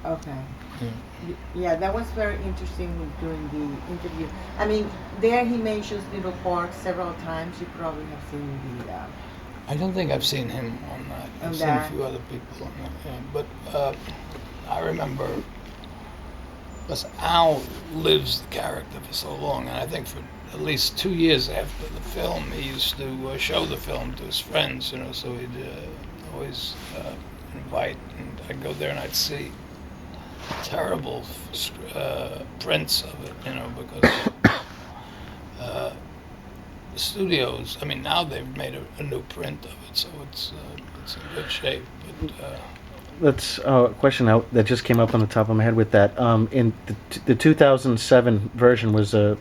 Okay. Yeah. Yeah, that was very interesting during the interview. I mean, there he mentions Little Park several times. You probably have seen I don't think I've seen him on that. I've on seen a that. few other people on that. Yeah. But I remember because Al lives the character for so long, and I think for at least 2 years after the film, he used to show the film to his friends. So he'd always invite, and I'd go there and I'd see terrible prints of it, because uh, the studios. I mean, now they've made a new print of it, so it's in good shape. But That's a question that just came up on the top of my head with that. In the 2007 version was the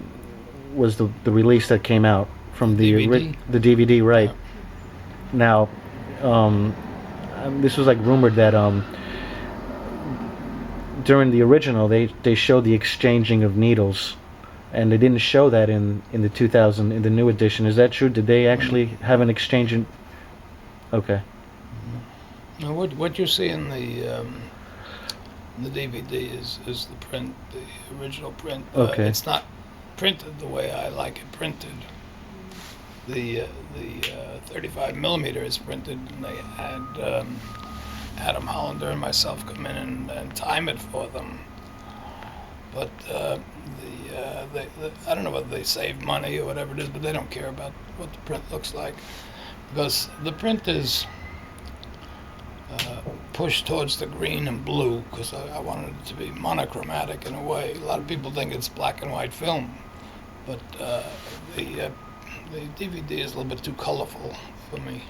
release that came out from the DVD, the DVD, right? yeah, Now, um, this was like rumored that during the original they showed the exchanging of needles, and they didn't show that in the 2000 in the new edition. Is that true? Did they actually have an exchange? Okay. now what you see in the DVD is the print, the original print. Okay. It's not printed the way I like it printed. The 35 millimeter is printed, and they had Adam Hollander and myself come in and time it for them. But I don't know whether they save money or whatever it is, but they don't care about what the print looks like because the print is pushed towards the green and blue because I wanted it to be monochromatic in a way. A lot of people think it's black and white film, but the uh, the DVD is a little bit too colorful for me.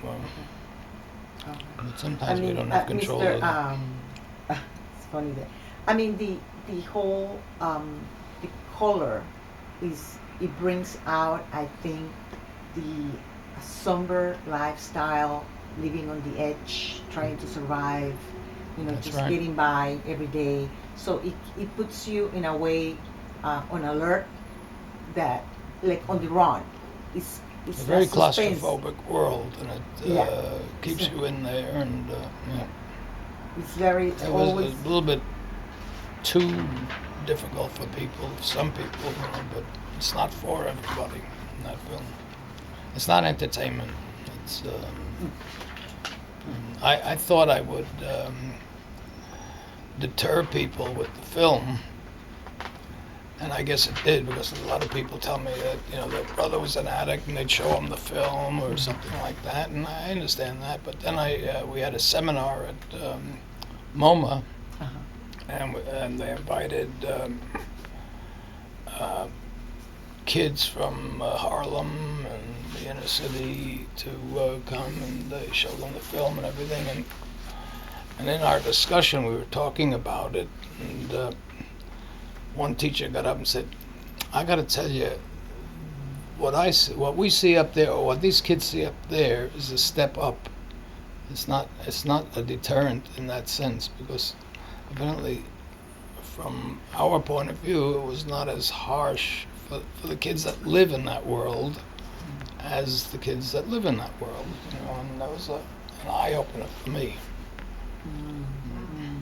Well, Okay. but I sometimes we mean, don't have control Mr. of it. It's funny that I mean the whole the color is it brings out I think the somber lifestyle, living on the edge, trying to survive, That's just right. getting by every day. So it puts you in a way on alert that like on the run. A It's a very suspense. claustrophobic world, and it Yeah, keeps you in there. And yeah, it's very it was always. a little bit too difficult for people, some people, but it's not for everybody. That film, it's not entertainment. It's. I thought I would deter people with the film, and I guess it did because a lot of people tell me that their brother was an addict and they'd show them the film or something like that, and I understand that. But then we had a seminar at MoMA, Uh-huh. and they invited uh, kids from Harlem and the inner city to come, and they showed them the film and everything. And in our discussion, we were talking about it, and one teacher got up and said, "I got to tell you, what we see up there, or what these kids see up there, is a step up. It's not a deterrent in that sense because evidently, from our point of view, it was not as harsh for the kids that live in that world as the kids that live in that world. And that was an eye opener for me." Mm.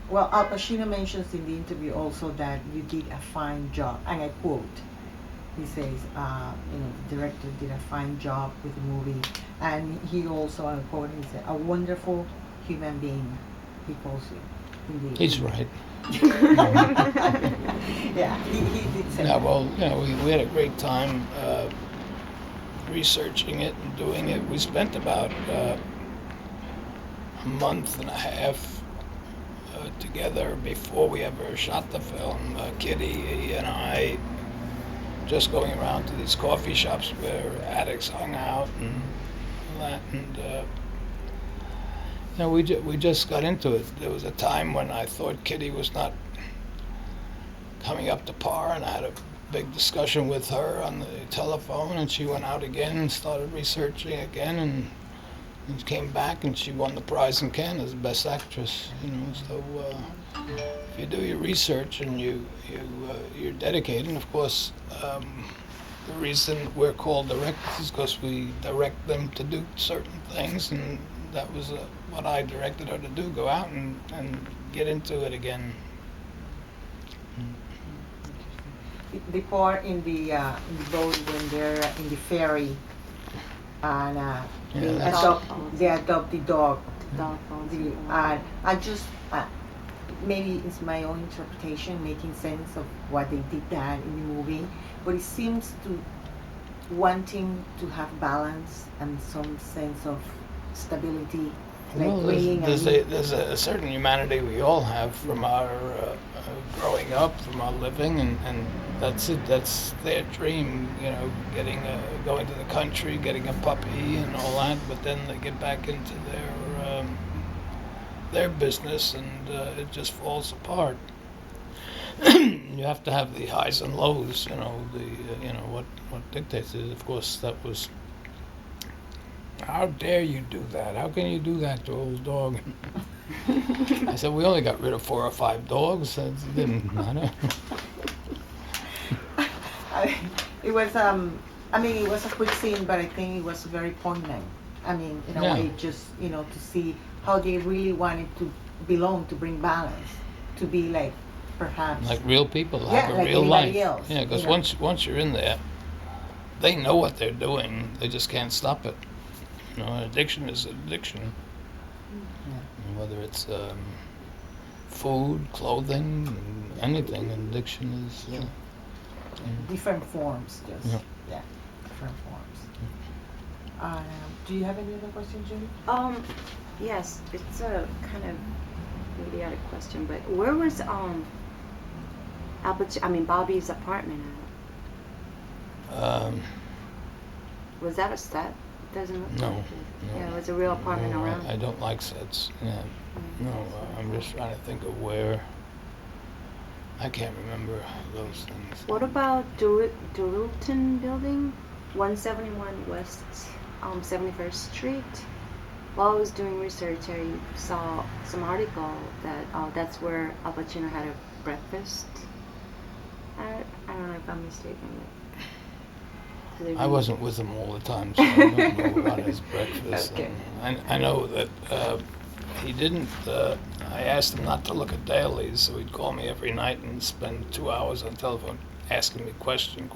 Well, Al Pacino mentions in the interview also that you did a fine job, and I quote. He says, the director did a fine job with the movie, and he also, I quote, he said, a wonderful human being. He calls you. Indeed. He's right. Yeah, he did say Yeah, that. well, we had a great time researching it and doing it. We spent about a month and a half together before we ever shot the film. Kitty and I just going around to these coffee shops where addicts hung out and all that. And we just got into it. There was a time when I thought Kitty was not coming up to par, and I had a big discussion with her on the telephone, and she went out again and started researching again, and came back, and she won the prize in Cannes as best actress. So if you do your research and you're dedicated, and of course the reason we're called directors is because we direct them to do certain things, and that was what I directed her to do, go out and get into it again. The part in the boat when they're in the ferry and Yeah, they that's- adopt the dog. Dog phones. I just maybe it's my own interpretation, making sense of what they did that in the movie, but it seems to wanting to have balance and some sense of stability, like Well, bringing there's a certain humanity we all have from our growing up, from our living, and that's it. That's their dream, you know, getting going to the country, getting a puppy, and all that. But then they get back into their business, and it just falls apart. You have to have the highs and lows, you know. You know what dictates it. Of course, that was. How dare you do that? How can you do that to an old dog? I said, we only got rid of 4 or 5 dogs. It didn't matter. it was I mean it was a quick scene, but I think it was very poignant. I mean, in a Yeah. way, just to see how they really wanted to belong, to bring balance, to be like perhaps Like real people, Yeah, have a like real anybody life. else, Yeah, because you know. once you're in there, they know what they're doing. They just can't stop it. You know, addiction is addiction. Yeah. Whether it's food, clothing, anything, addiction is. different forms, just Yeah. yeah, different forms. Do you have any other questions, Judy? Yes, it's a kind of idiotic question, but where was Bobby's apartment at? Was that a set? Doesn't look No, like it. no. Yeah, it was a real apartment No, around. I don't like sets. Yeah. No, I'm just trying to think of where. I can't remember those things. What about Durulton Building, 171 West 71st Street? While I was doing research, I saw some article that that's where Al Pacino had a breakfast. I don't know if I'm mistaken. I wasn't with him all the time, so I don't know about his breakfast. Okay. I know that he didn't. I asked him not to look at dailies, so he'd call me every night and spend 2 hours on telephone asking me question,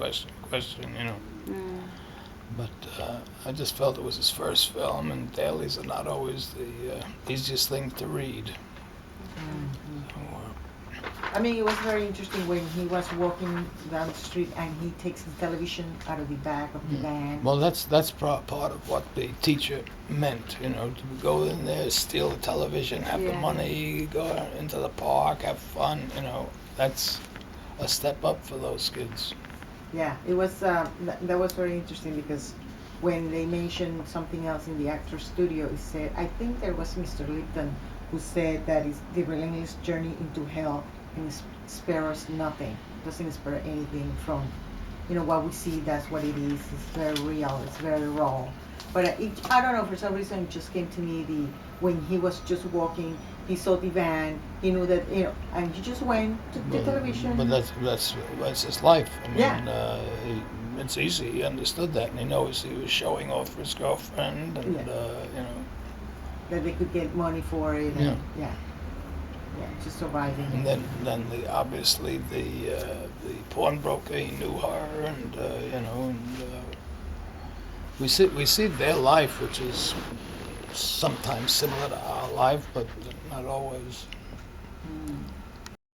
you know. Mm. But I just felt it was his first film, and dailies are not always the easiest thing to read. So, I mean, it was very interesting when he was walking down the street and he takes the television out of the back of the van. well, that's part of what the teacher meant, you know, to go in there, steal the television, have the Yeah. money, go into the park, have fun, you know. That's a step up for those kids. Yeah, it was that was very interesting because when they mentioned something else in the actor's studio, it said, I think there was Mr. Lipton who said that it's the relentless journey into hell and spares nothing, doesn't spare anything from, what we see. That's what it is. It's very real. It's very raw. But I don't know, for some reason it just came to me when he was just walking, he saw the van, he knew that, and he just went to the television. But that's his life. I mean, Yeah. it's easy. He understood that, and he knows he was showing off for his girlfriend, and Yeah. That they could get money for it. And, yeah, just surviving. And then obviously the pawnbroker, he knew her, and we see their life, which is sometimes similar to our life, but not always.